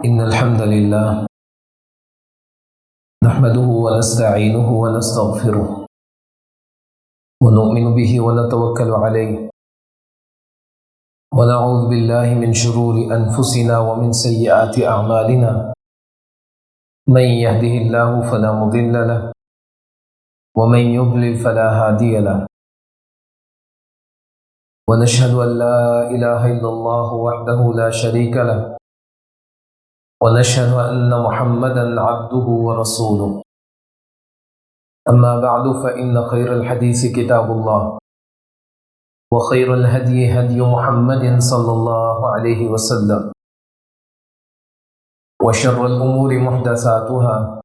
إن الحمد لله نحمده ونستعينه ونستغفره ونؤمن به ونتوكل عليه ونعوذ بالله من شرور أنفسنا ومن سيئات أعمالنا من يهده الله فلا مضل له ومن يضلل فلا هادي له ونشهد أن لا إله إلا الله وحده لا شريك له ونشهد أن محمدا عبده ورسوله أما بعد فإن خير الحديث كتاب الله وخير الهدي هدي محمد صلى الله عليه وسلم وشر الأمور محدثاتها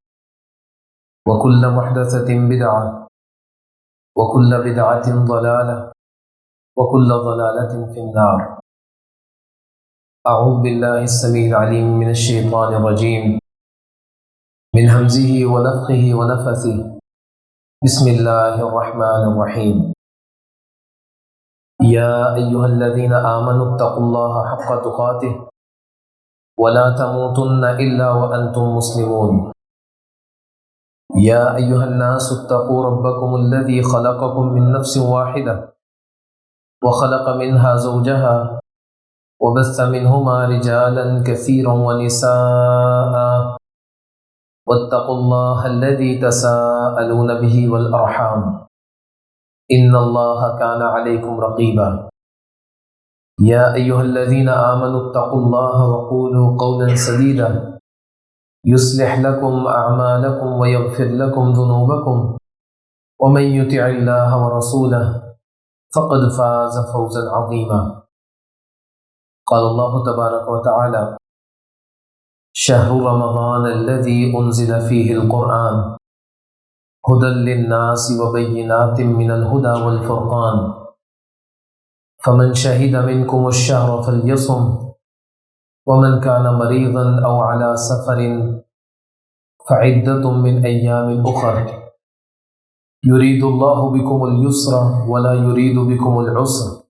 وكل محدثة بدعة وكل بدعة ضلالة وكل ضلالة في النار. أعوذ بالله السميع العليم من الشيطان الرجيم من همزه ونفخه ونفثه. بسم الله الرحمن الرحيم. يا أيها الذين آمنوا اتقوا الله حق تقاته ولا تموتن إلا وأنتم مسلمون. يا أيها الناس اتقوا ربكم الذي خلقكم من نفس واحدة وخلق منها زوجها وبث منهما رجالا كثيرا ونساء واتقوا الله الذي تساءلون به والأرحام إن الله كان عليكم رقيبا. يا أيها الذين آمنوا اتقوا الله وقولوا قولا سديدا يصلح لكم أعمالكم ويغفر لكم ذنوبكم ومن يطع الله ورسوله فقد فاز فوزا عظيما. قال الله تبارك وتعالى: شهر رمضان الذي أنزل فيه القرآن هدى للناس وبينات من الهدى والفرقان فمن شهد منكم الشهر فليصم ومن كان مريضا أو على سفر فعدة من أيام أخر يريد الله بكم اليسر ولا يريد بكم العسر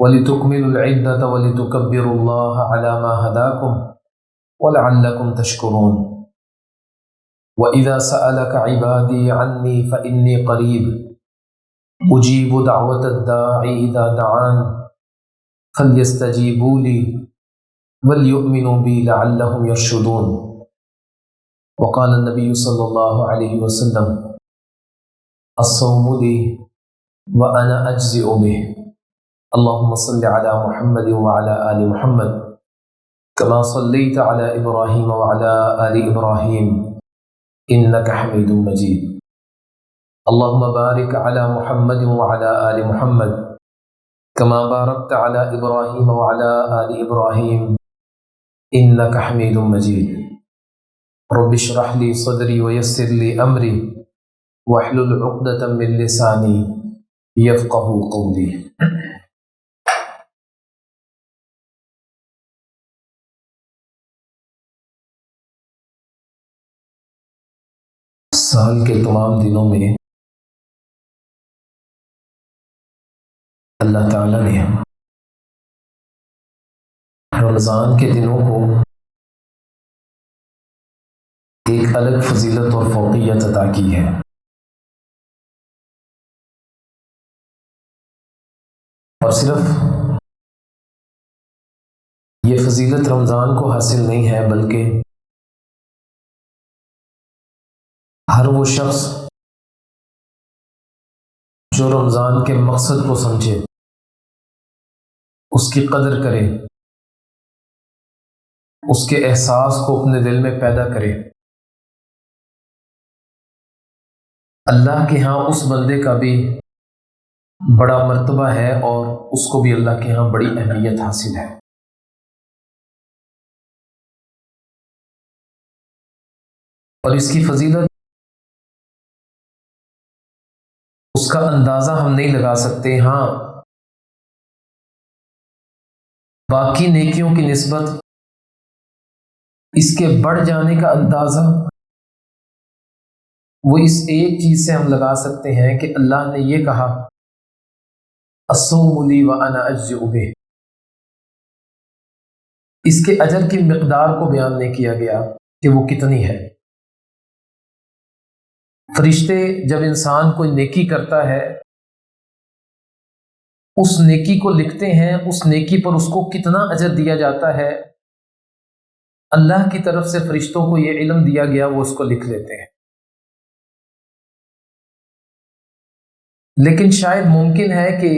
ولتكملوا العدة ولتكبروا الله على ما هداكم ولعلكم تشكرون. وإذا سألك عبادي عني فإني قريب أجيب دعوة الداعي إذا دعان فليستجيبوا لي وليؤمنوا بي لعلهم يرشدون. وقال النبي صلى الله عليه وسلم: الصوم لي وأنا أجزئ به. اللهم صل على محمد وعلى آل محمد كما صليت على إبراهيم وعلى آل إبراهيم إنك حميد مجيد. اللهم بارك على محمد وعلى آل محمد كما باركت على إبراهيم وعلى آل إبراهيم إنك حميد مجيد. رب اشرح لي صدري ويسر لي أمري واحلل عقدة من لساني يفقه قولي. سال کے تمام دنوں میں اللہ تعالیٰ نے رمضان کے دنوں کو ایک الگ فضیلت اور فوقیت عطا کی ہے. اور صرف یہ فضیلت رمضان کو حاصل نہیں ہے بلکہ ہر وہ شخص جو رمضان کے مقصد کو سمجھے، اس کی قدر کرے، اس کے احساس کو اپنے دل میں پیدا کرے، اللہ کے ہاں اس بندے کا بھی بڑا مرتبہ ہے اور اس کو بھی اللہ کے ہاں بڑی اہمیت حاصل ہے. اور اس کی فضیلت، اس کا اندازہ ہم نہیں لگا سکتے. ہاں، باقی نیکیوں کی نسبت اس کے بڑھ جانے کا اندازہ وہ اس ایک چیز سے ہم لگا سکتے ہیں کہ اللہ نے یہ کہا: الصوم لی وانا اجزئ بہ. اس کے اجر کی مقدار کو بیان نہیں کیا گیا کہ وہ کتنی ہے۔ فرشتے جب انسان کوئی نیکی کرتا ہے اس نیکی کو لکھتے ہیں، اس نیکی پر اس کو کتنا اجر دیا جاتا ہے، اللہ کی طرف سے فرشتوں کو یہ علم دیا گیا، وہ اس کو لکھ لیتے ہیں۔ لیکن شاید ممکن ہے کہ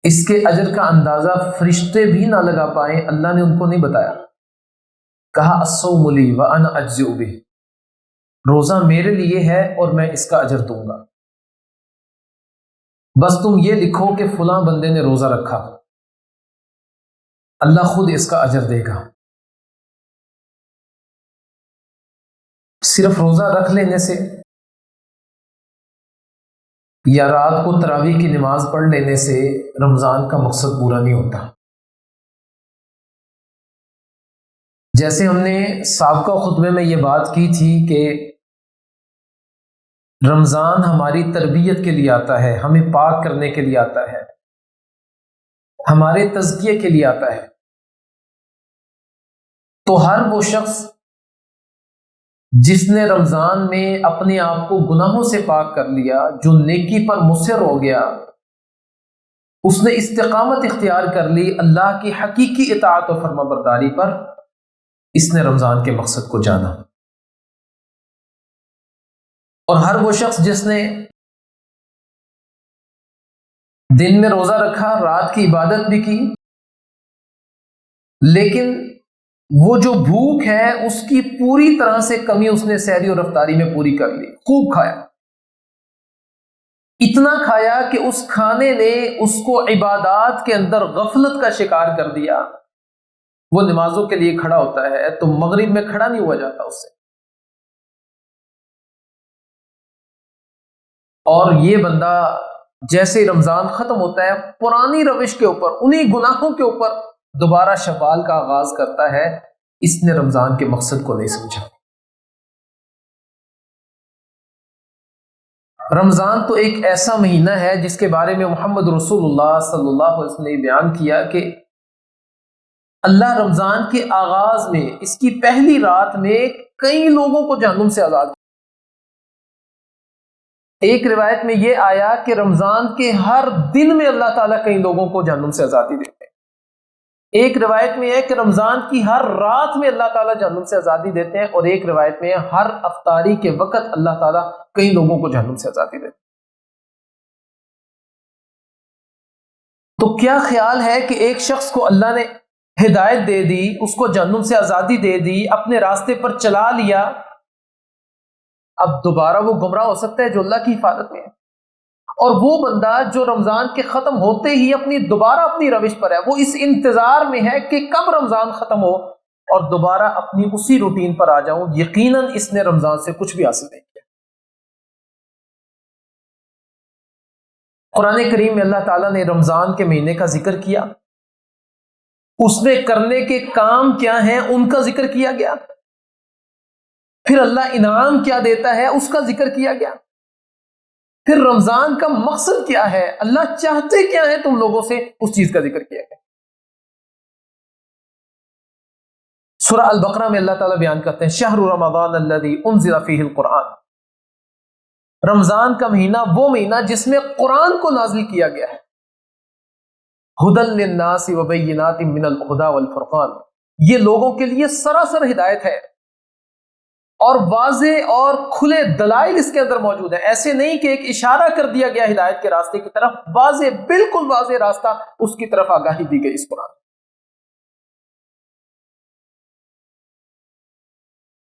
اس کے اجر کا اندازہ فرشتے بھی نہ لگا پائیں، اللہ نے ان کو نہیں بتایا۔ کہا الصوم لی وانا اجزئ بہ، روزہ میرے لیے ہے اور میں اس کا اجر دوں گا، بس تم یہ لکھو کہ فلاں بندے نے روزہ رکھا، اللہ خود اس کا اجر دے گا۔ صرف روزہ رکھ لینے سے یا رات کو تراویح کی نماز پڑھ لینے سے رمضان کا مقصد پورا نہیں ہوتا۔ جیسے ہم نے سابقہ خطبے میں یہ بات کی تھی کہ رمضان ہماری تربیت کے لیے آتا ہے، ہمیں پاک کرنے کے لیے آتا ہے، ہمارے تزکیے کے لیے آتا ہے۔ تو ہر وہ شخص جس نے رمضان میں اپنے آپ کو گناہوں سے پاک کر لیا، جو نیکی پر مصر ہو گیا، اس نے استقامت اختیار کر لی اللہ کی حقیقی اطاعت و فرما برداری پر، اس نے رمضان کے مقصد کو جانا۔ اور ہر وہ شخص جس نے دن میں روزہ رکھا، رات کی عبادت بھی کی، لیکن وہ جو بھوک ہے اس کی پوری طرح سے کمی اس نے سحری اور افطاری میں پوری کر لی، خوب کھایا، اتنا کھایا کہ اس کھانے نے اس کو عبادات کے اندر غفلت کا شکار کر دیا۔ وہ نمازوں کے لیے کھڑا ہوتا ہے تو مغرب میں کھڑا نہیں ہوا جاتا اس سے، اور یہ بندہ جیسے رمضان ختم ہوتا ہے پرانی روش کے اوپر، انہی گناہوں کے اوپر دوبارہ شوال کا آغاز کرتا ہے۔ اس نے رمضان کے مقصد کو نہیں سمجھا۔ رمضان تو ایک ایسا مہینہ ہے جس کے بارے میں محمد رسول اللہ صلی اللہ علیہ وسلم نے بیان کیا کہ اللہ رمضان کے آغاز میں، اس کی پہلی رات میں کئی لوگوں کو جہنم سے آزاد کیا۔ ایک روایت میں یہ آیا کہ رمضان کے ہر دن میں اللہ تعالیٰ کئی لوگوں کو جہنم سے آزادی دیتے ہیں۔ ایک روایت میں ہے کہ رمضان کی ہر رات میں اللہ تعالیٰ جہنم سے آزادی دیتے ہیں، اور ایک روایت میں ہر افطاری کے وقت اللہ تعالیٰ کئی لوگوں کو جہنم سے آزادی دیتے ہیں۔ تو کیا خیال ہے کہ ایک شخص کو اللہ نے ہدایت دے دی، اس کو جہنم سے آزادی دے دی، اپنے راستے پر چلا لیا، اب دوبارہ وہ گمراہ ہو سکتا ہے جو اللہ کی حفاظت میں ہے؟ اور وہ بندہ جو رمضان کے ختم ہوتے ہی دوبارہ اپنی روش پر ہے، وہ اس انتظار میں ہے کہ کب رمضان ختم ہو اور دوبارہ اپنی اسی روٹین پر آ جاؤں، یقیناً اس نے رمضان سے کچھ بھی حاصل نہیں کیا۔ قرآن کریم میں اللہ تعالیٰ نے رمضان کے مہینے کا ذکر کیا، اس میں کرنے کے کام کیا ہیں ان کا ذکر کیا گیا، پھر اللہ انعام کیا دیتا ہے اس کا ذکر کیا گیا، پھر رمضان کا مقصد کیا ہے، اللہ چاہتے کیا ہے تم لوگوں سے، اس چیز کا ذکر کیا گیا۔ سورہ البقرہ میں اللہ تعالیٰ بیان کرتے ہیں شہر رمضان الذی انزل فیہ القرآن، رمضان کا مہینہ وہ مہینہ جس میں قرآن کو نازل کیا گیا ہے، ھدی للناس وبینات من الہدی والفرقان، یہ لوگوں کے لیے سراسر ہدایت ہے اور واضح اور کھلے دلائل اس کے اندر موجود ہیں۔ ایسے نہیں کہ ایک اشارہ کر دیا گیا ہدایت کے راستے کی طرف، واضح بالکل واضح راستہ، اس کی طرف آگاہی دی گئی اس قرآن۔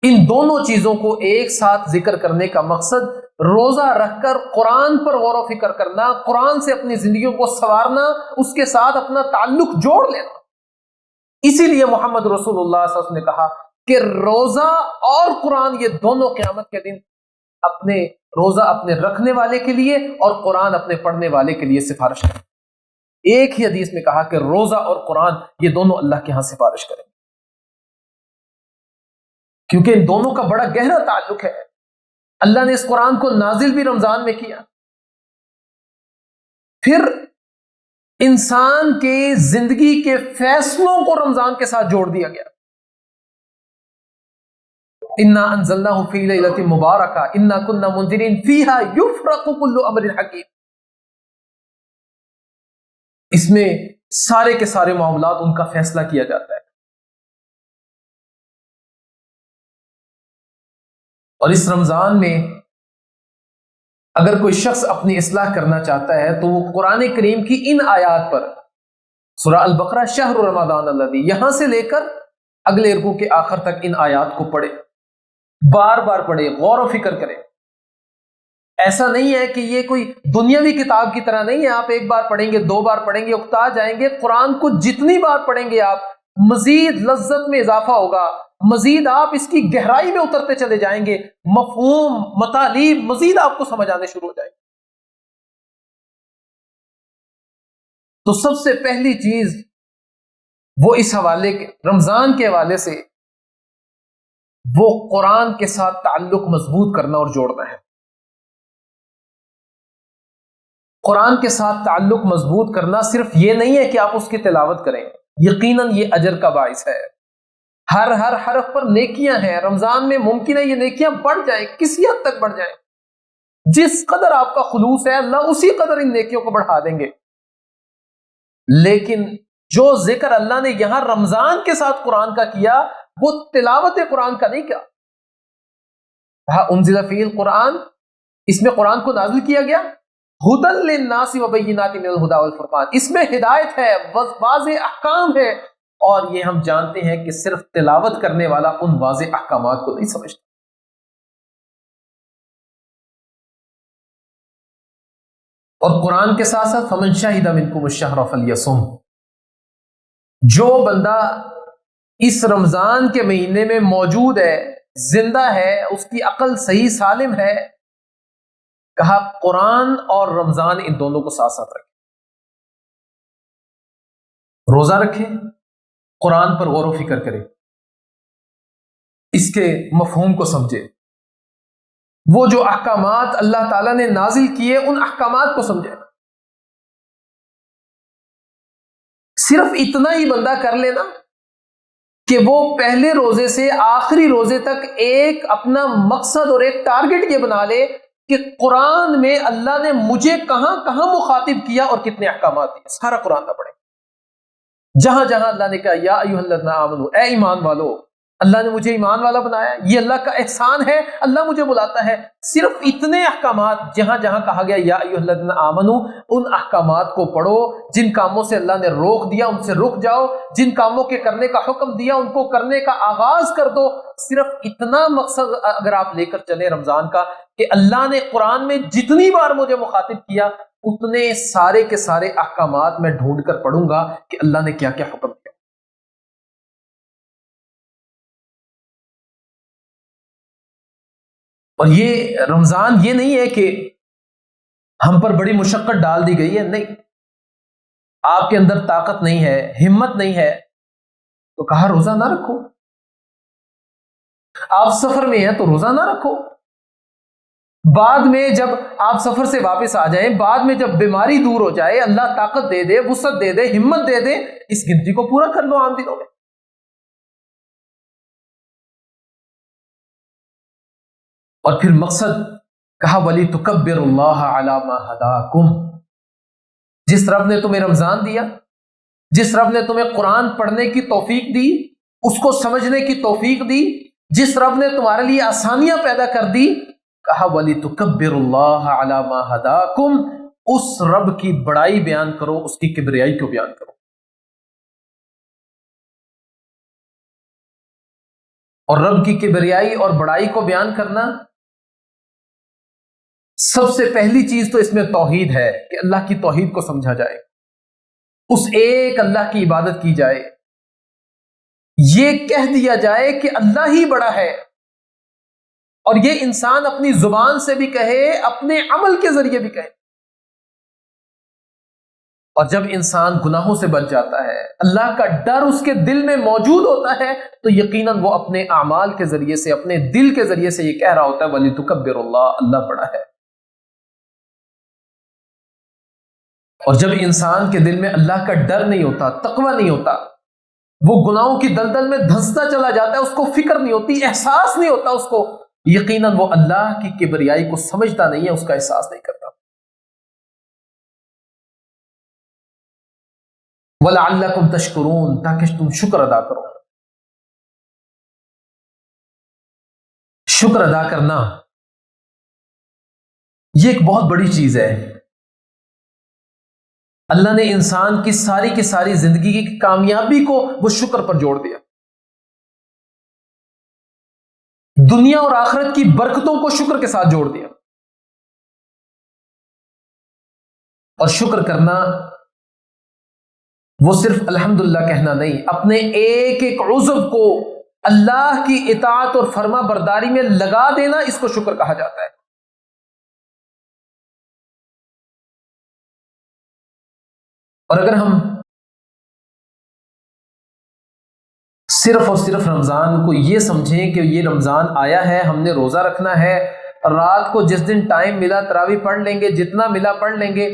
ان دونوں چیزوں کو ایک ساتھ ذکر کرنے کا مقصد روزہ رکھ کر قرآن پر غور و فکر کرنا، قرآن سے اپنی زندگیوں کو سنوارنا، اس کے ساتھ اپنا تعلق جوڑ لینا۔ اسی لیے محمد رسول اللہ صلی اللہ علیہ وسلم نے کہا کہ روزہ اور قرآن یہ دونوں قیامت کے دن اپنے روزہ اپنے رکھنے والے کے لیے اور قرآن اپنے پڑھنے والے کے لیے سفارش کریں۔ ایک ہی حدیث میں کہا کہ روزہ اور قرآن یہ دونوں اللہ کے ہاں سفارش کریں، کیونکہ ان دونوں کا بڑا گہرا تعلق ہے۔ اللہ نے اس قرآن کو نازل بھی رمضان میں کیا، پھر انسان کے زندگی کے فیصلوں کو رمضان کے ساتھ جوڑ دیا گیا. انا انزلناہ فی لیلۃ مبارکہ انا کنا منذرین فیہا یفرق کل امر حکیم. اس میں سارے کے سارے معاملات ان کا فیصلہ کیا جاتا ہے. اور اس رمضان میں اگر کوئی شخص اپنی اصلاح کرنا چاہتا ہے تو وہ قرآن کریم کی ان آیات پر، سورہ البقرہ شہر رمضان الذی، یہاں سے لے کر اگلے رکوع کے آخر تک ان آیات کو پڑھے، بار بار پڑھے، غور و فکر کرے. ایسا نہیں ہے کہ یہ کوئی دنیاوی کتاب کی طرح نہیں ہے، آپ ایک بار پڑھیں گے، دو بار پڑھیں گے، اکتا جائیں گے. قرآن کو جتنی بار پڑھیں گے آپ، مزید لذت میں اضافہ ہوگا، مزید آپ اس کی گہرائی میں اترتے چلے جائیں گے، مفہوم، مطالب مزید آپ کو سمجھ آنے شروع ہو جائیں گے. تو سب سے پہلی چیز وہ اس حوالے کے، رمضان کے حوالے سے، وہ قرآن کے ساتھ تعلق مضبوط کرنا اور جوڑنا ہے. قرآن کے ساتھ تعلق مضبوط کرنا صرف یہ نہیں ہے کہ آپ اس کی تلاوت کریں، یقیناً یہ اجر کا باعث ہے. ہر حرف پر نیکیاں ہیں. رمضان میں ممکن ہے یہ نیکیاں بڑھ جائیں، کسی حد تک بڑھ جائیں. جس قدر آپ کا خلوص ہے اللہ اسی قدر ان نیکیوں کو بڑھا دیں گے. لیکن جو ذکر اللہ نے یہاں رمضان کے ساتھ قرآن کا کیا، وہ تلاوت قرآن کا نہیں کیا. انزل فیہ القرآن، اس میں قرآن کو نازل کیا گیا. ہدی للناس وبینات من الہدی والفرقان، اس میں ہدایت ہے، واضح احکام ہے. اور یہ ہم جانتے ہیں کہ صرف تلاوت کرنے والا ان واضح احکامات کو نہیں سمجھتا. اور قرآن کے ساتھ ساتھ فمن شہد منکم الشہر فلیصم، جو بندہ اس رمضان کے مہینے میں موجود ہے، زندہ ہے، اس کی عقل صحیح سالم ہے، کہا قرآن اور رمضان ان دونوں کو ساتھ ساتھ رکھیں. روزہ رکھیں، قرآن پر غور و فکر کریں، اس کے مفہوم کو سمجھے، وہ جو احکامات اللہ تعالیٰ نے نازل کیے ان احکامات کو سمجھے. صرف اتنا ہی بندہ کر لینا کہ وہ پہلے روزے سے آخری روزے تک ایک اپنا مقصد اور ایک ٹارگٹ یہ بنا لے کہ قرآن میں اللہ نے مجھے کہاں کہاں مخاطب کیا اور کتنے احکامات دیے، سارا قرآن نہ پڑھے. جہاں جہاں اللہ نے کہا یا ایھا الذین آمنوا، اے ایمان والو، اللہ نے مجھے ایمان والا بنایا، یہ اللہ کا احسان ہے، اللہ مجھے بلاتا ہے. صرف اتنے احکامات، جہاں جہاں کہا گیا یا ایھا الذین آمنوا، ان احکامات کو پڑھو. جن کاموں سے اللہ نے روک دیا ان سے رک جاؤ، جن کاموں کے کرنے کا حکم دیا ان کو کرنے کا آغاز کر دو. صرف اتنا مقصد اگر آپ لے کر چلیں رمضان کا کہ اللہ نے قرآن میں جتنی بار مجھے مخاطب کیا اتنے سارے کے سارے احکامات میں ڈھونڈ کر پڑھوں گا کہ اللہ نے کیا کیا حکم دیا. اور یہ رمضان یہ نہیں ہے کہ ہم پر بڑی مشقت ڈال دی گئی ہے، نہیں. آپ کے اندر طاقت نہیں ہے، ہمت نہیں ہے تو کہا روزہ نہ رکھو. آپ سفر میں ہیں تو روزہ نہ رکھو. بعد میں جب آپ سفر سے واپس آ جائیں، بعد میں جب بیماری دور ہو جائے، اللہ طاقت دے دے، وسعت دے دے، ہمت دے دے، اس گنتی کو پورا کر لو عام دنوں میں. اور پھر مقصد کہا وَلِتُكَبِّرُوا اللَّهَ عَلَى مَا هَدَاكُمْ، جس رب نے تمہیں رمضان دیا، جس رب نے تمہیں قرآن پڑھنے کی توفیق دی، اس کو سمجھنے کی توفیق دی، جس رب نے تمہارے لیے آسانیاں پیدا کر دی، کہا وَلِتُكَبِّرُوا اللَّهَ عَلَى مَا هَدَاكُمْ، اس رب کی بڑائی بیان کرو، اس کی کبریائی کو بیان کرو. اور رب کی کبریائی اور بڑائی کو بیان کرنا، سب سے پہلی چیز تو اس میں توحید ہے کہ اللہ کی توحید کو سمجھا جائے، اس ایک اللہ کی عبادت کی جائے، یہ کہہ دیا جائے کہ اللہ ہی بڑا ہے. اور یہ انسان اپنی زبان سے بھی کہے، اپنے عمل کے ذریعے بھی کہے. اور جب انسان گناہوں سے بچ جاتا ہے، اللہ کا ڈر اس کے دل میں موجود ہوتا ہے، تو یقیناً وہ اپنے اعمال کے ذریعے سے، اپنے دل کے ذریعے سے یہ کہہ رہا ہوتا ہے وَلِتُكَبِّرُوا اللَّهَ، اللہ بڑا ہے. اور جب انسان کے دل میں اللہ کا ڈر نہیں ہوتا، تقوی نہیں ہوتا، وہ گناہوں کی دلدل میں دھنستا چلا جاتا ہے، اس کو فکر نہیں ہوتی، احساس نہیں ہوتا اس کو، یقیناً وہ اللہ کی کبریائی کو سمجھتا نہیں ہے، اس کا احساس نہیں کرتا۔ وَلَعَلَّكُمْ تَشْكُرُونَ، تاکہ تم شکر ادا کرو۔ شکر ادا کرنا یہ ایک بہت بڑی چیز ہے۔ اللہ نے انسان کی ساری زندگی کی کامیابی کو وہ شکر پر جوڑ دیا، دنیا اور آخرت کی برکتوں کو شکر کے ساتھ جوڑ دیا۔ اور شکر کرنا وہ صرف الحمدللہ کہنا نہیں، اپنے ایک ایک عضو کو اللہ کی اطاعت اور فرما برداری میں لگا دینا، اس کو شکر کہا جاتا ہے۔ اور اگر ہم صرف اور صرف رمضان کو یہ سمجھیں کہ یہ رمضان آیا ہے، ہم نے روزہ رکھنا ہے، رات کو جس دن ٹائم ملا تراویح پڑھ لیں گے، جتنا ملا پڑھ لیں گے،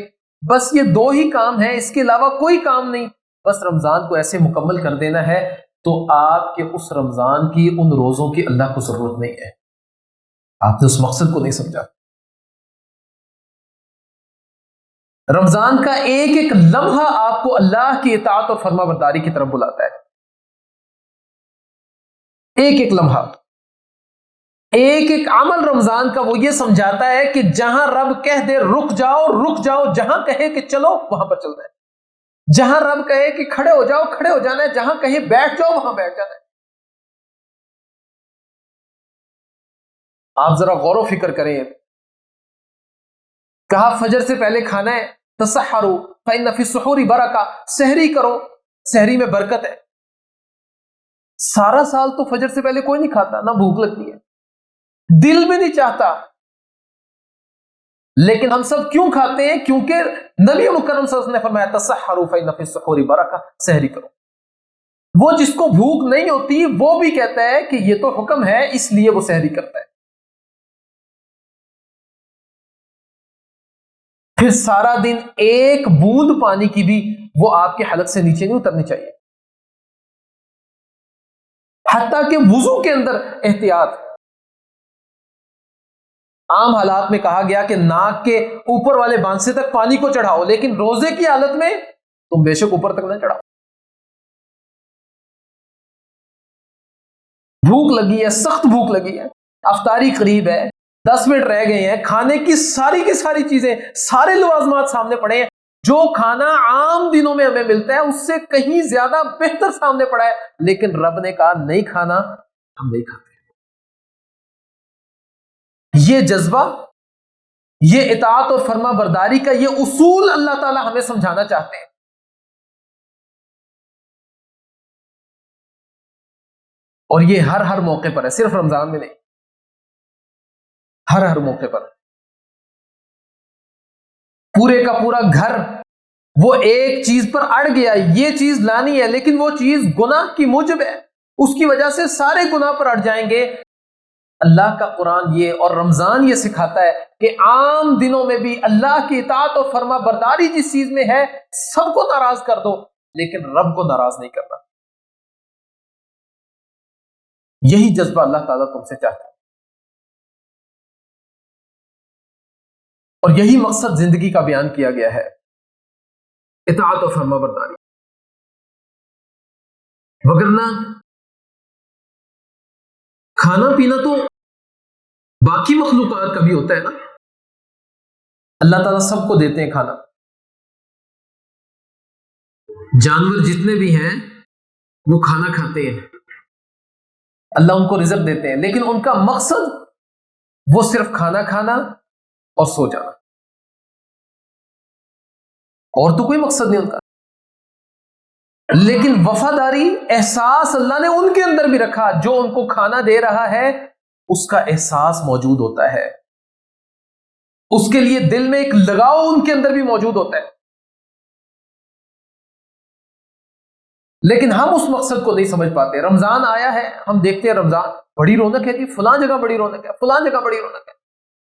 بس یہ دو ہی کام ہیں، اس کے علاوہ کوئی کام نہیں، بس رمضان کو ایسے مکمل کر دینا ہے، تو آپ کے اس رمضان کی ان روزوں کی اللہ کو ضرورت نہیں ہے۔ آپ نے اس مقصد کو نہیں سمجھا۔ رمضان کا ایک ایک لمحہ آپ کو اللہ کی اطاعت اور فرما برداری کی طرف بلاتا ہے، ایک ایک لمحہ، ایک ایک عمل رمضان کا وہ یہ سمجھاتا ہے کہ جہاں رب کہہ دے رک جاؤ رک جاؤ، جہاں کہے کہ چلو وہاں پر چلنا ہے، جہاں رب کہے کہ کھڑے ہو جاؤ کھڑے ہو جانا ہے، جہاں کہے بیٹھ جاؤ وہاں بیٹھ جانا ہے۔ آپ ذرا غور و فکر کریں، کہا فجر سے پہلے کھانا ہے، تسحروا فإن فی السحور برکہ، سحری کرو، سحری میں برکت ہے۔ سارا سال تو فجر سے پہلے کوئی نہیں کھاتا، نہ بھوک لگتی ہے، دل بھی نہیں چاہتا، لیکن ہم سب کیوں کھاتے ہیں؟ کیونکہ نبی مکرم صلی اللہ علیہ وسلم نے فرمایا تسحروا فإن فی السحور برکہ، سحری کرو۔ وہ جس کو بھوک نہیں ہوتی وہ بھی کہتا ہے کہ یہ تو حکم ہے، اس لیے وہ سحری کرتا ہے۔ پھر سارا دن ایک بوند پانی کی بھی وہ آپ کے حلق سے نیچے نہیں اترنی چاہیے، حتیٰ کہ وضو کے اندر احتیاط۔ عام حالات میں کہا گیا کہ ناک کے اوپر والے بانسے تک پانی کو چڑھاؤ، لیکن روزے کی حالت میں تم بے شک اوپر تک نہ چڑھاؤ۔ بھوک لگی ہے، سخت بھوک لگی ہے، افطاری قریب ہے، 10 منٹ رہ گئے ہیں، کھانے کی ساری چیزیں، سارے لوازمات سامنے پڑے ہیں، جو کھانا عام دنوں میں ہمیں ملتا ہے اس سے کہیں زیادہ بہتر سامنے پڑا ہے، لیکن رب نے کہا نہیں کھانا، ہم نہیں کھاتے۔ یہ جذبہ، یہ اطاعت اور فرما برداری کا یہ اصول اللہ تعالی ہمیں سمجھانا چاہتے ہیں۔ اور یہ ہر موقع پر ہے، صرف رمضان میں نہیں، ہر موقع پر۔ پورے کا پورا گھر وہ ایک چیز پر اڑ گیا، یہ چیز لانی ہے، لیکن وہ چیز گناہ کی موجب ہے، اس کی وجہ سے سارے گناہ پر اڑ جائیں گے۔ اللہ کا قرآن یہ اور رمضان یہ سکھاتا ہے کہ عام دنوں میں بھی اللہ کی اطاعت اور فرما برداری جس چیز میں ہے، سب کو ناراض کر دو، لیکن رب کو ناراض نہیں کرنا۔ یہی جذبہ اللہ تعالیٰ تم سے چاہتا ہے، اور یہی مقصد زندگی کا بیان کیا گیا ہے، اطاعت اور فرما برداری۔ وگرنہ کھانا پینا تو باقی مخلوقات کا بھی ہوتا ہے نا، اللہ تعالیٰ سب کو دیتے ہیں کھانا، جانور جتنے بھی ہیں وہ کھانا کھاتے ہیں، اللہ ان کو رزق دیتے ہیں، لیکن ان کا مقصد وہ صرف کھانا کھانا اور سو جانا، اور تو کوئی مقصد نہیں ان کا۔ لیکن وفاداری، احساس اللہ نے ان کے اندر بھی رکھا، جو ان کو کھانا دے رہا ہے اس کا احساس موجود ہوتا ہے، اس کے لیے دل میں ایک لگاؤ ان کے اندر بھی موجود ہوتا ہے، لیکن ہم اس مقصد کو نہیں سمجھ پاتے۔ رمضان آیا ہے، ہم دیکھتے ہیں رمضان بڑی رونق ہے جی، فلاں جگہ بڑی رونق ہے، فلاں جگہ بڑی رونق ہے،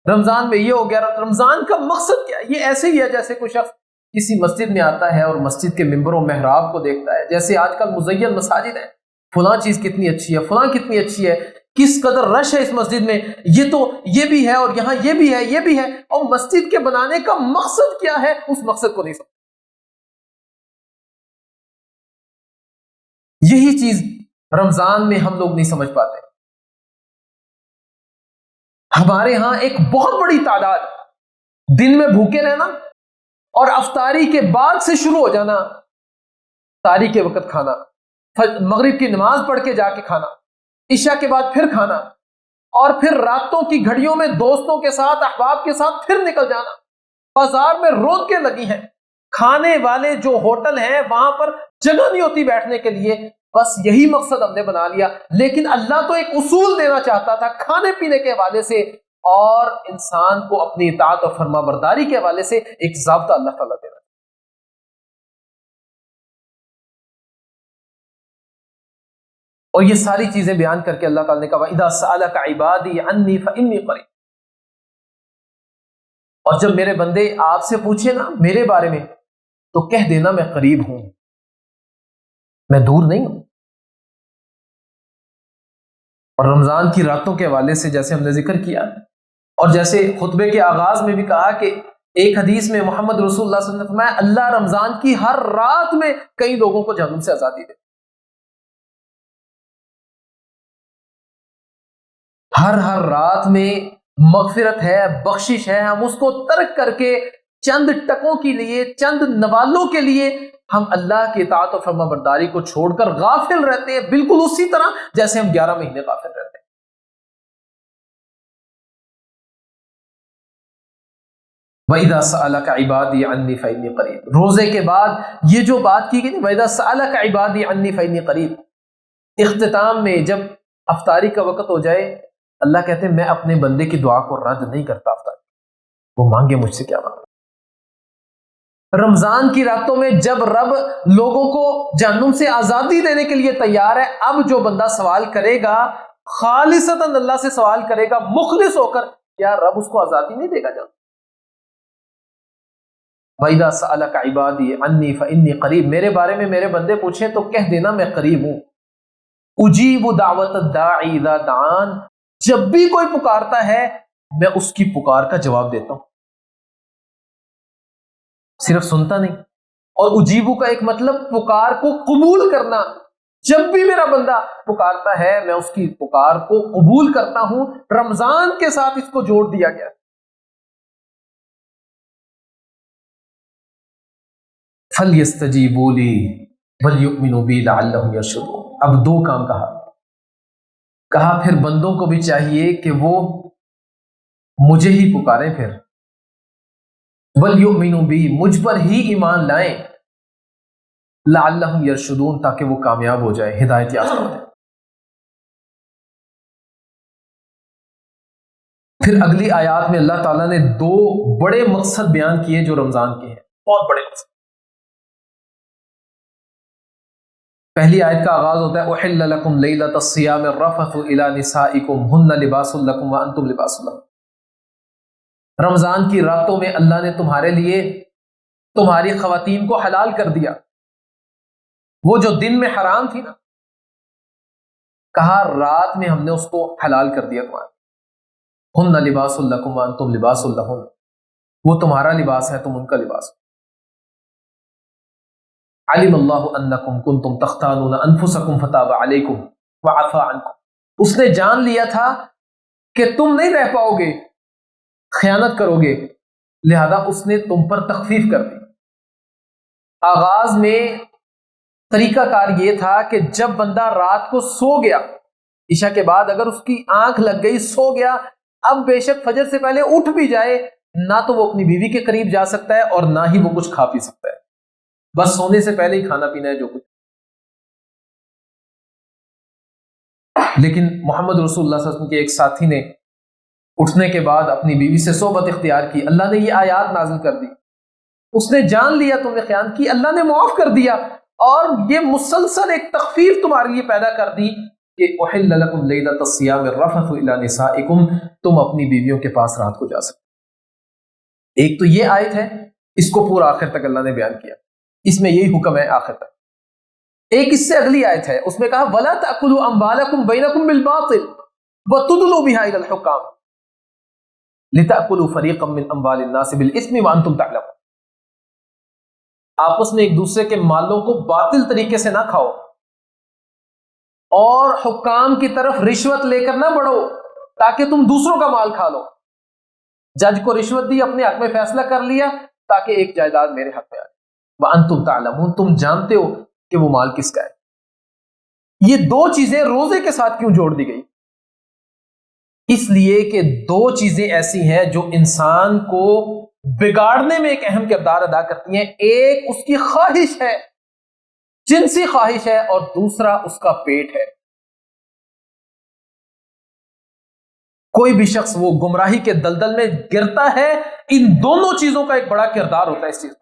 رمضان میں یہ ہو گیا۔ رمضان کا مقصد کیا ہے؟ یہ ایسے ہی ہے جیسے کوئی شخص کسی مسجد میں آتا ہے اور مسجد کے ممبر و محراب کو دیکھتا ہے، جیسے آج کل مزین مساجد ہیں، فلاں چیز کتنی اچھی ہے، فلاں کتنی اچھی ہے، کس قدر رش ہے اس مسجد میں، یہ بھی ہے اور یہاں یہ بھی ہے، یہ بھی ہے، اور مسجد کے بنانے کا مقصد کیا ہے اس مقصد کو نہیں سمجھ۔ یہی چیز رمضان میں ہم لوگ نہیں سمجھ پاتے۔ ہمارے ہاں ایک بہت بڑی تعداد دن میں بھوکے رہنا اور افطاری کے بعد سے شروع ہو جانا، افطاری کے وقت کھانا، مغرب کی نماز پڑھ کے جا کے کھانا، عشاء کے بعد پھر کھانا، اور پھر راتوں کی گھڑیوں میں دوستوں کے ساتھ احباب کے ساتھ پھر نکل جانا۔ بازار میں رونقیں لگی ہیں، کھانے والے جو ہوٹل ہیں وہاں پر جگہ نہیں ہوتی بیٹھنے کے لیے، بس یہی مقصد ہم نے بنا لیا۔ لیکن اللہ تو ایک اصول دینا چاہتا تھا کھانے پینے کے حوالے سے، اور انسان کو اپنی اطاعت اور فرما برداری کے حوالے سے ایک ضابطہ اللہ تعالیٰ دینا۔ اور یہ ساری چیزیں بیان کر کے اللہ تعالیٰ نے کہا وَإِذَا سَأَلَكَ عِبَادِي عَنِّي فَإِنِّي قَرِيبٌ، اور جب میرے بندے آپ سے پوچھے نا میرے بارے میں تو کہہ دینا میں قریب ہوں، میں دور نہیں ہوں۔ اور رمضان کی راتوں کے حوالے سے جیسے ہم نے ذکر کیا، اور جیسے خطبے کے آغاز میں بھی کہا کہ ایک حدیث میں محمد رسول اللہ صلی اللہ علیہ وسلم نے فرمایا اللہ رمضان کی ہر رات میں کئی لوگوں کو جہنم سے آزادی دے، ہر رات میں مغفرت ہے، بخشش ہے، ہم اس کو ترک کر کے چند ٹکوں کے لیے، چند نوالوں کے لیے ہم اللہ کی اطاعت و فرما برداری کو چھوڑ کر غافل رہتے ہیں، بالکل اسی طرح جیسے ہم 11 مہینے غافل رہتے ہیں۔ وَإِذَا سَأَلَكَ عِبَادِي عَنِّي فَإِنِّي قَرِيبٌ، روزے کے بعد یہ جو بات کی گئی وَإِذَا سَأَلَكَ عِبَادِي عَنِّي فَإِنِّي قَرِيبٌ، اختتام میں جب افطاری کا وقت ہو جائے اللہ کہتے ہیں میں اپنے بندے کی دعا کو رد نہیں کرتا، افطاری وہ مانگے مجھ سے کیا مانگے۔ رمضان کی راتوں میں جب رب لوگوں کو جہنم سے آزادی دینے کے لیے تیار ہے، اب جو بندہ سوال کرے گا خالصتاً اللہ سے سوال کرے گا مخلص ہو کر، کیا رب اس کو آزادی نہیں دے گا جہنم؟ وَإِذَا سَأَلَكَ عِبَادِي عَنِّي فَإِنِّي قَرِيبٌ، میرے بارے میں میرے بندے پوچھیں تو کہہ دینا میں قریب ہوں۔ اجیب دعوت الداعی اذا دعان، جب بھی کوئی پکارتا ہے میں اس کی پکار کا جواب دیتا ہوں، صرف سنتا نہیں۔ اور اجیبو کا ایک مطلب پکار کو قبول کرنا، جب بھی میرا بندہ پکارتا ہے میں اس کی پکار کو قبول کرتا ہوں۔ رمضان کے ساتھ اس کو جوڑ دیا گیا۔ فَلْيَسْتَجِيبُوا لِي وَلْيُؤْمِنُوا بِي لَعَلَّهُمْ يَرْشُدُونَ، اب دو کام کہا پھر بندوں کو بھی چاہیے کہ وہ مجھے ہی پکاریں، پھر وَلْيُؤْمِنُوا بِي، مجھ پر ہی ایمان لائیں، لَعَلَّهُمْ يَرْشُدُونَ، تاکہ وہ کامیاب ہو جائے، ہدایت یافتہ ہو جائے۔ پھر اگلی آیات میں اللہ تعالیٰ نے دو بڑے مقصد بیان کیے جو رمضان کے ہیں، بہت بڑے مقصد۔ پہلی آیت کا آغاز ہوتا ہے احل لکم لیلۃ الصیام الرفث الی نسائکم ہن لباس لکم وانتم لباس لہن، رمضان کی راتوں میں اللہ نے تمہارے لیے تمہاری خواتین کو حلال کر دیا، وہ جو دن میں حرام تھی نا، کہا رات میں ہم نے اس کو حلال کر دیا تمہارے، ہن لباس لکم وانتم لباس لہن، وہ تمہارا لباس ہے تم ان کا لباس۔ علم اللہ انکم کنتم تختانون انفسکم فتاب علیکم وعفا عنکم، اس نے جان لیا تھا کہ تم نہیں رہ پاؤ گے، خیانت کرو گے، لہذا اس نے تم پر تخفیف کر دی۔ آغاز میں طریقہ کار یہ تھا کہ جب بندہ رات کو سو گیا، عشاء کے بعد اگر اس کی آنکھ لگ گئی، سو گیا، اب بے شک فجر سے پہلے اٹھ بھی جائے، نہ تو وہ اپنی بیوی کے قریب جا سکتا ہے اور نہ ہی وہ کچھ کھا پی سکتا ہے، بس سونے سے پہلے ہی کھانا پینا ہے جو کچھ۔ لیکن محمد رسول اللہ صلی اللہ علیہ وسلم کے ایک ساتھی نے اٹھنے کے بعد اپنی بیوی سے صحبت اختیار کی، اللہ نے یہ آیات نازل کر دی، اس نے جان لیا تم نے خیانت کی، اللہ نے معاف کر دیا، اور یہ مسلسل ایک تخفیف تمہارے لیے پیدا کر دی کہ احل لکم لیلۃ الصیام الرفث الی نسائکم، تم اپنی بیویوں کے پاس رات کو جا سکتے۔ ایک تو یہ آیت ہے اس کو پورا آخر تک اللہ نے بیان کیا، اس میں یہی حکم ہے آخر تک۔ ایک اس سے اگلی آیت ہے، اس میں کہا وَلَا تَأْكُلُوا أَمْوَالَكُمْ بَيْنَكُمْ بِالْبَاطِلِ وَتُدْلُوا بِهَا إِلَى الْحُكَامِ لِتَأْكُلُوا فَرِيقًا مِّنْ أَمْوَالِ النَّاسِ بِالْإِثْمِ وَأَنْتُمْ تَعْلَمُونَ۔ آپس میں ایک دوسرے کے مالوں کو باطل طریقے سے نہ کھاؤ اور حکام کی طرف رشوت لے کر نہ بڑھو تاکہ تم دوسروں کا مال کھا لو۔ جج کو رشوت دی، اپنے حق میں فیصلہ کر لیا تاکہ ایک جائیداد میرے حق میں آ جائے۔ وَأَنْتُمْ تَعْلَمُونَ، تم جانتے ہو کہ وہ مال کس کا ہے۔ یہ دو چیزیں روزے کے ساتھ کیوں جوڑ دی گئی؟ اس لیے کہ دو چیزیں ایسی ہیں جو انسان کو بگاڑنے میں ایک اہم کردار ادا کرتی ہیں۔ ایک اس کی خواہش ہے، جنسی خواہش ہے، اور دوسرا اس کا پیٹ ہے۔ کوئی بھی شخص وہ گمراہی کے دلدل میں گرتا ہے، ان دونوں چیزوں کا ایک بڑا کردار ہوتا ہے اس چیز میں۔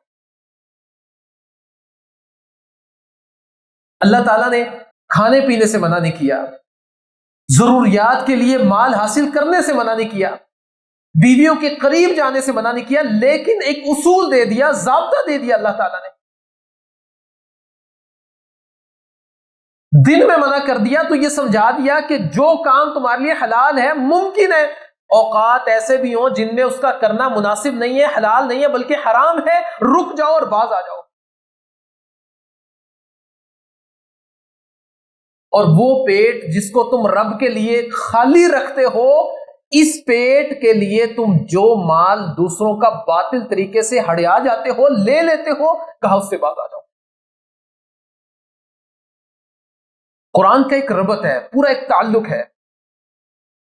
اللہ تعالیٰ نے کھانے پینے سے منع نہیں کیا، ضروریات کے لیے مال حاصل کرنے سے منع نہیں کیا، بیویوں کے قریب جانے سے منع نہیں کیا، لیکن ایک اصول دے دیا، ضابطہ دے دیا اللہ تعالیٰ نے۔ دن میں منع کر دیا تو یہ سمجھا دیا کہ جو کام تمہارے لیے حلال ہے، ممکن ہے اوقات ایسے بھی ہوں جن میں اس کا کرنا مناسب نہیں ہے، حلال نہیں ہے بلکہ حرام ہے، رک جاؤ اور باز آ جاؤ۔ اور وہ پیٹ جس کو تم رب کے لیے خالی رکھتے ہو، اس پیٹ کے لیے تم جو مال دوسروں کا باطل طریقے سے ہڑیا جاتے ہو، لے لیتے ہو، کہا اس سے باز آ جاؤ۔ قرآن کا ایک ربط ہے، پورا ایک تعلق ہے۔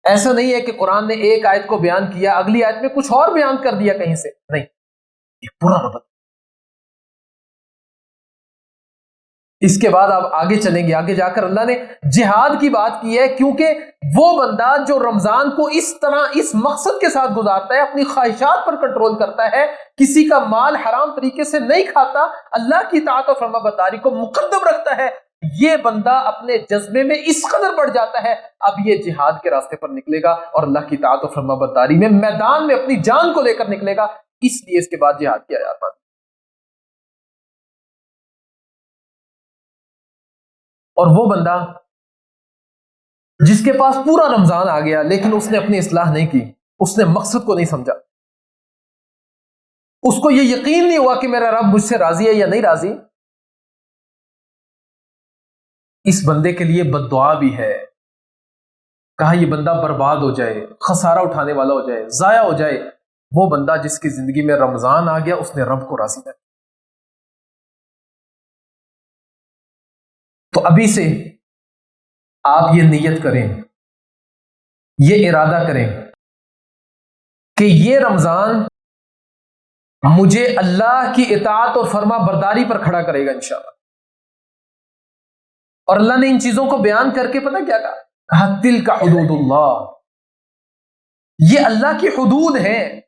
ایسا نہیں ہے کہ قرآن نے ایک آیت کو بیان کیا، اگلی آیت میں کچھ اور بیان کر دیا کہیں سے، نہیں، ایک پورا ربط۔ اس کے بعد آپ آگے چلیں گے، آگے جا کر اللہ نے جہاد کی بات کی ہے، کیونکہ وہ بندہ جو رمضان کو اس طرح اس مقصد کے ساتھ گزارتا ہے، اپنی خواہشات پر کنٹرول کرتا ہے، کسی کا مال حرام طریقے سے نہیں کھاتا، اللہ کی اطاعت و فرما برداری کو مقدم رکھتا ہے، یہ بندہ اپنے جذبے میں اس قدر بڑھ جاتا ہے، اب یہ جہاد کے راستے پر نکلے گا اور اللہ کی اطاعت و فرما برداری میں میدان میں اپنی جان کو لے کر نکلے گا۔ اس لیے اس کے بعد جہاد کیا جاتا ہے۔ اور وہ بندہ جس کے پاس پورا رمضان آ گیا لیکن اس نے اپنی اصلاح نہیں کی، اس نے مقصد کو نہیں سمجھا، اس کو یہ یقین نہیں ہوا کہ میرا رب مجھ سے راضی ہے یا نہیں راضی، اس بندے کے لیے بد دعا بھی ہے۔ کہا یہ بندہ برباد ہو جائے، خسارہ اٹھانے والا ہو جائے، ضائع ہو جائے، وہ بندہ جس کی زندگی میں رمضان آ گیا، اس نے رب کو راضی کر۔ تو ابھی سے آپ یہ نیت کریں، یہ ارادہ کریں کہ یہ رمضان مجھے اللہ کی اطاعت اور فرما برداری پر کھڑا کرے گا انشاءاللہ۔ اور اللہ نے ان چیزوں کو بیان کر کے پتہ کیا کہا تلک حدود اللہ، یہ اللہ کی حدود ہیں۔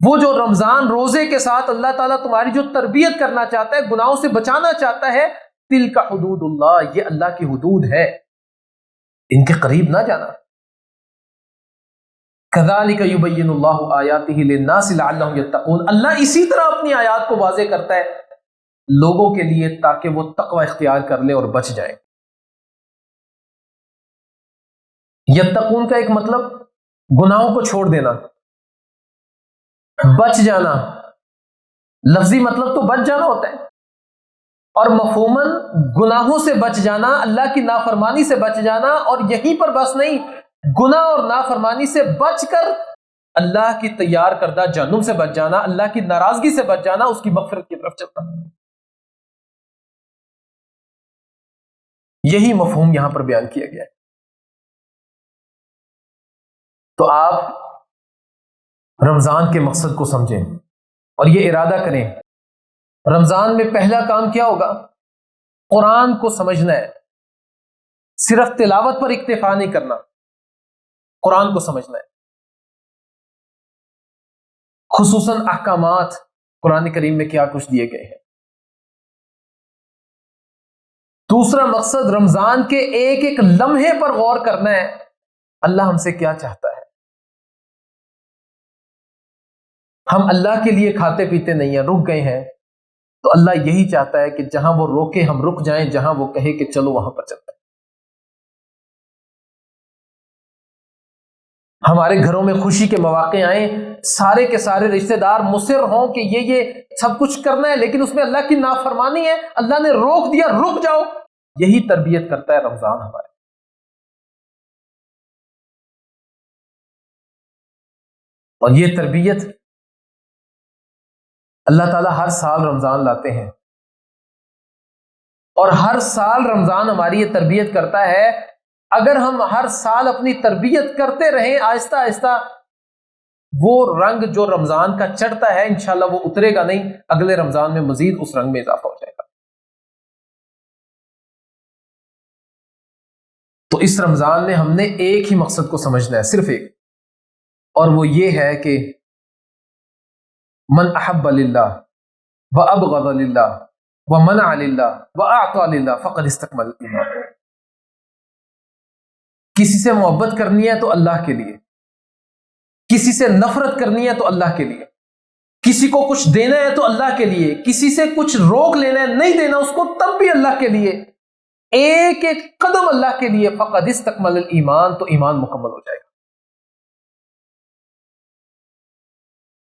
وہ جو رمضان روزے کے ساتھ اللہ تعالیٰ تمہاری جو تربیت کرنا چاہتا ہے، گناہوں سے بچانا چاہتا ہے، تلک حدود اللہ، یہ اللہ کی حدود ہے، ان کے قریب نہ جانا۔ کذالک یبین اللہ آیاتہ للناس لعلہم یتقون، اللہ اسی طرح اپنی آیات کو واضح کرتا ہے لوگوں کے لیے تاکہ وہ تقوی اختیار کر لیں اور بچ جائیں۔ یتقون کا ایک مطلب گناہوں کو چھوڑ دینا، بچ جانا، لفظی مطلب تو بچ جانا ہوتا ہے، اور مفہوماً گناہوں سے بچ جانا، اللہ کی نافرمانی سے بچ جانا، اور یہیں پر بس نہیں، گناہ اور نافرمانی سے بچ کر اللہ کی تیار کردہ جہنم سے بچ جانا، اللہ کی ناراضگی سے بچ جانا، اس کی مغفرت کی طرف چلتا۔ یہی مفہوم یہاں پر بیان کیا گیا ہے۔ تو آپ رمضان کے مقصد کو سمجھیں اور یہ ارادہ کریں، رمضان میں پہلا کام کیا ہوگا؟ قرآن کو سمجھنا ہے، صرف تلاوت پر اکتفا نہیں کرنا، قرآن کو سمجھنا ہے، خصوصاً احکامات قرآن کریم میں کیا کچھ دیے گئے ہیں۔ دوسرا مقصد رمضان کے ایک ایک لمحے پر غور کرنا ہے، اللہ ہم سے کیا چاہتا ہے۔ ہم اللہ کے لیے کھاتے پیتے نہیں ہیں، رک گئے ہیں، تو اللہ یہی چاہتا ہے کہ جہاں وہ روکے ہم رک جائیں، جہاں وہ کہے کہ چلو وہاں پر چلتے ہیں۔ ہمارے گھروں میں خوشی کے مواقع آئیں، سارے کے سارے رشتہ دار مصر ہوں کہ یہ سب کچھ کرنا ہے، لیکن اس میں اللہ کی نافرمانی ہے، اللہ نے روک دیا، رک جاؤ۔ یہی تربیت کرتا ہے رمضان ہمارے۔ اور یہ تربیت اللہ تعالیٰ ہر سال رمضان لاتے ہیں، اور ہر سال رمضان ہماری یہ تربیت کرتا ہے۔ اگر ہم ہر سال اپنی تربیت کرتے رہیں آہستہ آہستہ، وہ رنگ جو رمضان کا چڑھتا ہے انشاءاللہ وہ اترے گا نہیں، اگلے رمضان میں مزید اس رنگ میں اضافہ ہو جائے گا۔ تو اس رمضان میں ہم نے ایک ہی مقصد کو سمجھنا ہے، صرف ایک، اور وہ یہ ہے کہ من احب للہ وابغض للہ ومنع للہ واعطى للہ فقد استکمل الایمان۔ کسی سے محبت کرنی ہے تو اللہ کے لیے، کسی سے نفرت کرنی ہے تو اللہ کے لیے، کسی کو کچھ دینا ہے تو اللہ کے لیے، کسی سے کچھ روک لینا ہے نہیں دینا اس کو تب بھی اللہ کے لیے، ایک ایک قدم اللہ کے لیے، فقد استکمل الایمان، تو ایمان مکمل ہو جائے گا۔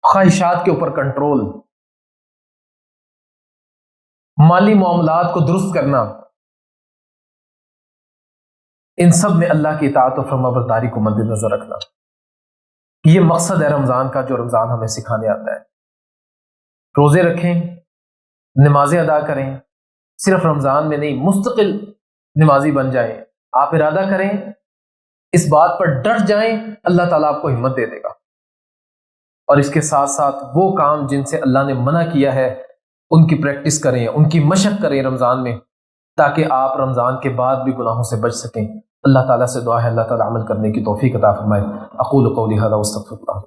خواہشات کے اوپر کنٹرول، مالی معاملات کو درست کرنا، ان سب میں اللہ کی اطاعت و فرما برداری کو مد نظر رکھنا، یہ مقصد ہے رمضان کا جو رمضان ہمیں سکھانے آتا ہے۔ روزے رکھیں، نمازیں ادا کریں، صرف رمضان میں نہیں، مستقل نمازی بن جائیں۔ آپ ارادہ کریں، اس بات پر ڈٹ جائیں، اللہ تعالیٰ آپ کو ہمت دے دے گا۔ اور اس کے ساتھ ساتھ وہ کام جن سے اللہ نے منع کیا ہے ان کی پریکٹس کریں، ان کی مشق کریں رمضان میں، تاکہ آپ رمضان کے بعد بھی گناہوں سے بچ سکیں۔ اللہ تعالیٰ سے دعا ہے اللہ تعالیٰ عمل کرنے کی توفیق عطا فرمائے۔ اقول قولی ھذا واستغفر اللہ۔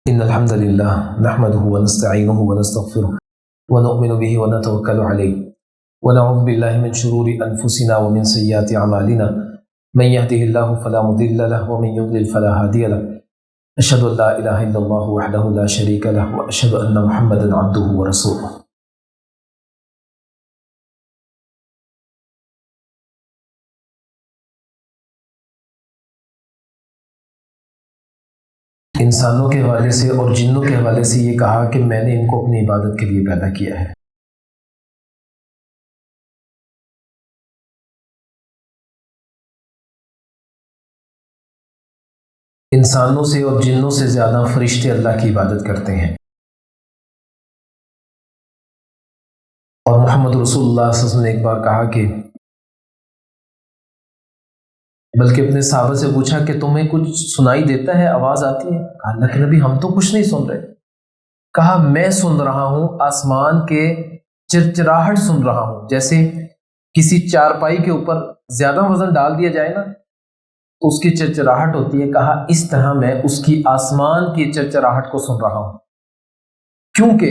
ان الحمد للہ نحمده ونستعینه ونستغفره ونؤمن به ونتوکل علیہ ونعوذ باللہ من شرور انفسنا ومن سیئات اعمالنا من يهده الله فلا مضل له ومن يضلل فلا هادي له اشهد ان لا اله الا الله وحده لا شريك له واشهد ان محمدا عبده ورسوله۔ انسانوں کے حوالے سے اور جنوں کے حوالے سے یہ کہا کہ میں نے ان کو اپنی عبادت کے لیے پیدا کیا ہے۔ انسانوں سے اور جنوں سے زیادہ فرشتے اللہ کی عبادت کرتے ہیں، اور محمد رسول اللہ صلی اللہ علیہ وسلم نے ایک بار کہا کہ بلکہ اپنے صحابہ سے پوچھا کہ تمہیں کچھ سنائی دیتا ہے، آواز آتی ہے؟ کہا اللہ کے نبی ہم تو کچھ نہیں سن رہے۔ کہا میں سن رہا ہوں، آسمان کے چرچراہٹ سن رہا ہوں، جیسے کسی چارپائی کے اوپر زیادہ وزن ڈال دیا جائے نا تو اس کی چرچراہٹ ہوتی ہے۔ کہا اس طرح میں اس کی آسمان کی چرچراہٹ کو سن رہا ہوں، کیونکہ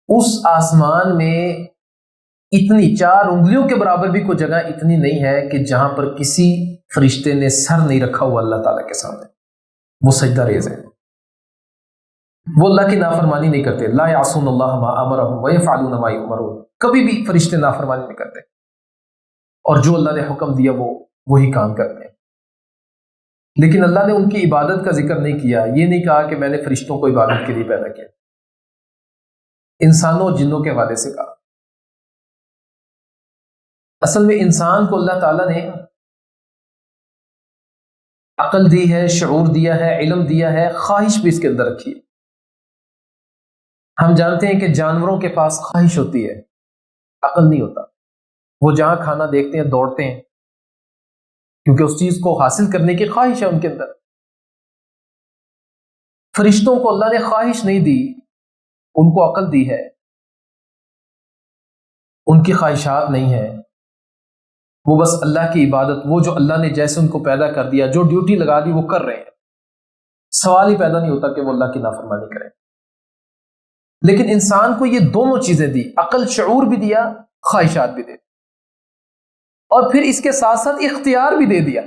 اس آسمان میں اتنی 4 انگلیوں کے برابر بھی کوئی جگہ اتنی نہیں ہے کہ جہاں پر کسی فرشتے نے سر نہیں رکھا ہوا اللہ تعالیٰ کے سامنے، وہ سجدہ ریز ہے، وہ اللہ کی نافرمانی نہیں کرتے۔ لا یعصون اللہ ما امرهم ویفعلون ما یؤمرون، کبھی بھی فرشتے نافرمانی نہیں کرتے، اور جو اللہ نے حکم دیا وہ وہی کام کرتے ہیں۔ لیکن اللہ نے ان کی عبادت کا ذکر نہیں کیا، یہ نہیں کہا کہ میں نے فرشتوں کو عبادت کے لیے پیدا کیا، انسانوں اور جنوں کے حوالے سے کہا۔ اصل میں انسان کو اللہ تعالیٰ نے عقل دی ہے، شعور دیا ہے، علم دیا ہے، خواہش بھی اس کے اندر رکھی ہے۔ ہم جانتے ہیں کہ جانوروں کے پاس خواہش ہوتی ہے، عقل نہیں ہوتا۔ وہ جہاں کھانا دیکھتے ہیں دوڑتے ہیں، کیونکہ اس چیز کو حاصل کرنے کی خواہش ہے ان کے اندر۔ فرشتوں کو اللہ نے خواہش نہیں دی، ان کو عقل دی ہے، ان کی خواہشات نہیں ہیں، وہ بس اللہ کی عبادت، وہ جو اللہ نے جیسے ان کو پیدا کر دیا، جو ڈیوٹی لگا دی وہ کر رہے ہیں۔ سوال ہی پیدا نہیں ہوتا کہ وہ اللہ کی نافرمانی کریں۔ لیکن انسان کو یہ دونوں چیزیں دی، عقل شعور بھی دیا، خواہشات بھی دے دی، اور پھر اس کے ساتھ ساتھ اختیار بھی دے دیا۔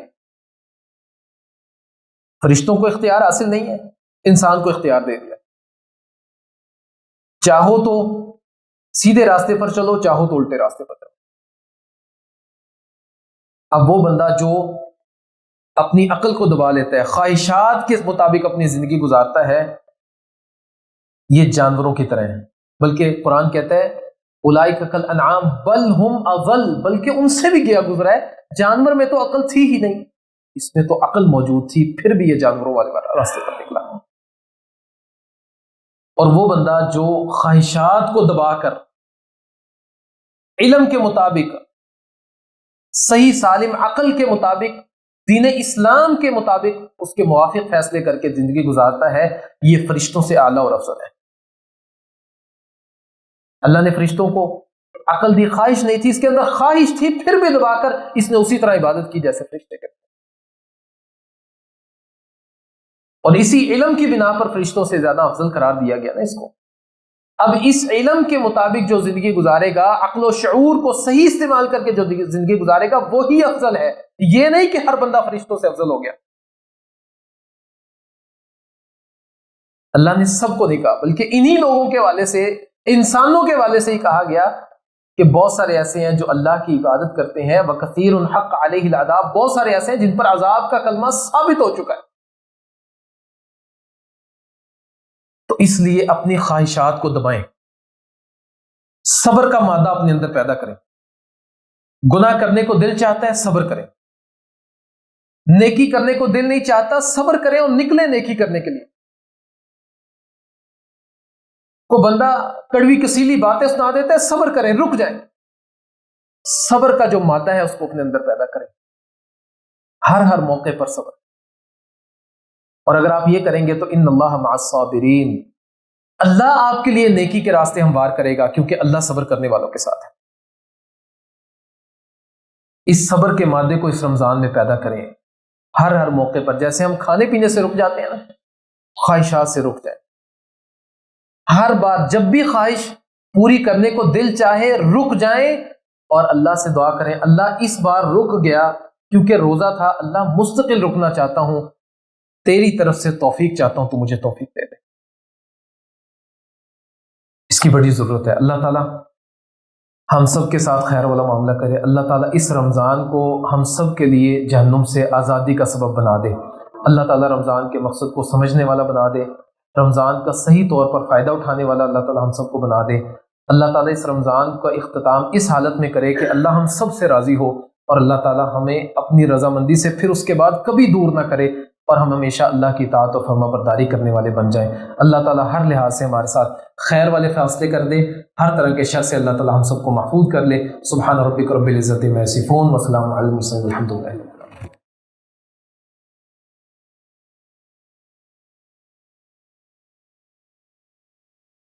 فرشتوں کو اختیار حاصل نہیں ہے، انسان کو اختیار دے دیا، چاہو تو سیدھے راستے پر چلو، چاہو تو الٹے راستے پر چلو۔ اب وہ بندہ جو اپنی عقل کو دبا لیتا ہے، خواہشات کے مطابق اپنی زندگی گزارتا ہے، یہ جانوروں کی طرح ہے، بلکہ قرآن کہتا ہے اولئک کالانعام بل ہم اضل، بلکہ ان سے بھی گیا گزرا ہے۔ جانور میں تو عقل تھی ہی نہیں، اس میں تو عقل موجود تھی، پھر بھی یہ جانوروں والے راستے پر نکلا۔ اور وہ بندہ جو خواہشات کو دبا کر علم کے مطابق، صحیح سالم عقل کے مطابق، دین اسلام کے مطابق اس کے موافق فیصلے کر کے زندگی گزارتا ہے، یہ فرشتوں سے اعلیٰ اور افضل ہے۔ اللہ نے فرشتوں کو عقل دی، خواہش نہیں تھی، اس کے اندر خواہش تھی، پھر بھی دبا کر اس نے اسی طرح عبادت کی جیسے فرشتے کرتے، اور اسی علم کی بنا پر فرشتوں سے زیادہ افضل قرار دیا گیا نا اس کو۔ اب اس علم کے مطابق جو زندگی گزارے گا، عقل و شعور کو صحیح استعمال کر کے جو زندگی گزارے گا، وہی افضل ہے۔ یہ نہیں کہ ہر بندہ فرشتوں سے افضل ہو گیا۔ اللہ نے سب کو نہیں کہا، بلکہ انہی لوگوں کے والے سے، انسانوں کے والے سے ہی کہا گیا کہ بہت سارے ایسے ہیں جو اللہ کی عبادت کرتے ہیں، وَكَثِيرٌ حَقَّ عَلَيْهِ الْعَذَابُ، بہت سارے ایسے ہیں جن پر عذاب کا کلمہ ثابت ہو چکا ہے۔ تو اس لیے اپنی خواہشات کو دبائیں، صبر کا مادہ اپنے اندر پیدا کریں۔ گناہ کرنے کو دل چاہتا ہے، صبر کریں۔ نیکی کرنے کو دل نہیں چاہتا، صبر کریں اور نکلیں نیکی کرنے کے لیے۔ کو بندہ کڑوی کسیلی باتیں سنا دیتا ہے، صبر کریں، رک جائیں۔ صبر کا جو مادہ ہے اس کو اپنے اندر پیدا کریں، ہر موقع پر صبر۔ اور اگر آپ یہ کریں گے تو ان اللہ مع الصابرین، اللہ آپ کے لیے نیکی کے راستے ہموار کرے گا، کیونکہ اللہ صبر کرنے والوں کے ساتھ ہے۔ اس صبر کے مادے کو اس رمضان میں پیدا کریں، ہر موقع پر۔ جیسے ہم کھانے پینے سے رک جاتے ہیں نا، خواہشات سے رک جائیں۔ ہر بار جب بھی خواہش پوری کرنے کو دل چاہے، رک جائیں اور اللہ سے دعا کریں، اللہ اس بار رک گیا کیونکہ روزہ تھا، اللہ مستقل رکنا چاہتا ہوں، تیری طرف سے توفیق چاہتا ہوں، تو مجھے توفیق دے دے۔ اس کی بڑی ضرورت ہے۔ اللہ تعالیٰ ہم سب کے ساتھ خیر والا معاملہ کرے۔ اللہ تعالیٰ اس رمضان کو ہم سب کے لیے جہنم سے آزادی کا سبب بنا دے۔ اللہ تعالیٰ رمضان کے مقصد کو سمجھنے والا بنا دے، رمضان کا صحیح طور پر فائدہ اٹھانے والا اللہ تعالیٰ ہم سب کو بنا دے۔ اللہ تعالیٰ اس رمضان کا اختتام اس حالت میں کرے کہ اللہ ہم سب سے راضی ہو، اور اللہ تعالیٰ ہمیں اپنی رضامندی سے پھر اس کے بعد کبھی دور نہ کرے، اور ہم ہمیشہ اللہ کی اطاعت اور فرما برداری کرنے والے بن جائیں۔ اللہ تعالیٰ ہر لحاظ سے ہمارے ساتھ خیر والے فیصلے کر دے، ہر طرح کے شر سے اللہ تعالیٰ ہم سب کو محفوظ کر لے۔ سبحان ربک رب العزت عما یصفون وسلام علی المرسلین، الحمد للہ۔